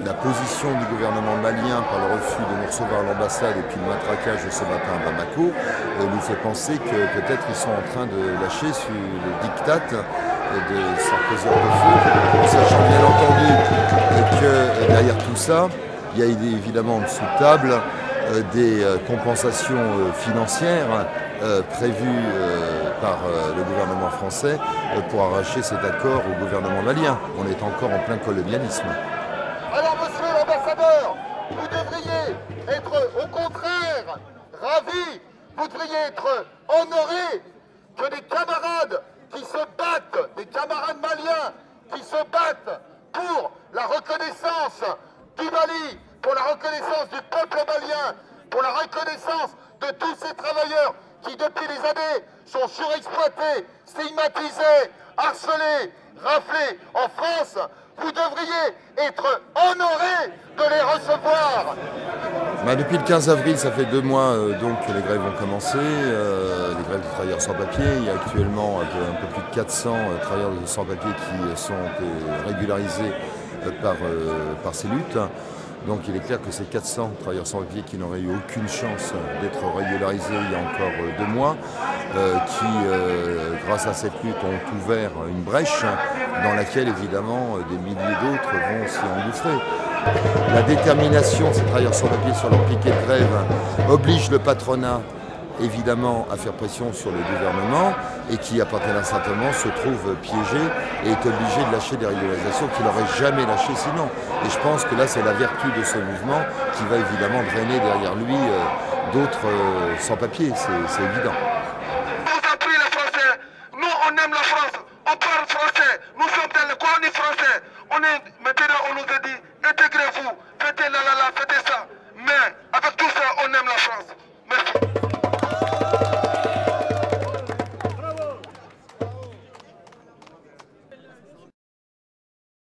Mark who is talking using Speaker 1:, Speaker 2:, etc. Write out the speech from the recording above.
Speaker 1: La position du gouvernement malien par le refus de nous recevoir à l'ambassade et puis le matraquage de ce matin à Bamako nous fait penser que peut-être ils sont en train de lâcher sur le diktat de Sarkozy en sachant bien entendu que derrière tout ça, il y a évidemment en dessous de table des compensations financières prévues par le gouvernement français pour arracher cet accord au gouvernement malien. On est encore en plein colonialisme.
Speaker 2: Alors, monsieur l'ambassadeur, vous devriez être au contraire ravi, vous devriez être honoré que des camarades qui se battent, des camarades maliens qui se battent pour la reconnaissance du Mali, pour la reconnaissance du peuple malien, pour la reconnaissance de tous ces travailleurs qui depuis des années sont surexploités, stigmatisés, harcelés, raflés en France. Vous devriez être honoré de les recevoir.
Speaker 1: Depuis le 15 avril, ça fait 2 mois donc que les grèves ont commencé, les grèves de travailleurs sans papier. Il y a actuellement un peu plus de 400 travailleurs sans papier qui sont régularisés par ces luttes. Donc il est clair que ces 400 travailleurs sans papier qui n'auraient eu aucune chance d'être régularisés il y a encore 2 mois, qui grâce à cette lutte ont ouvert une brèche dans laquelle évidemment des milliers d'autres vont s'y engouffrer. La détermination de ces travailleurs sans papier sur leur piquet de grève oblige le patronat évidemment à faire pression sur le gouvernement et qui, à partir d'un certain moment, se trouve piégé et est obligé de lâcher des régularisations qu'il n'aurait jamais lâchées sinon. Et je pense que là, c'est la vertu de ce mouvement qui va évidemment drainer derrière lui d'autres sans-papiers, c'est évident.
Speaker 2: Vous appris les Français, nous on aime la France, on parle français, nous sommes dans les colonies françaises. Maintenant on nous a dit, intégrez-vous,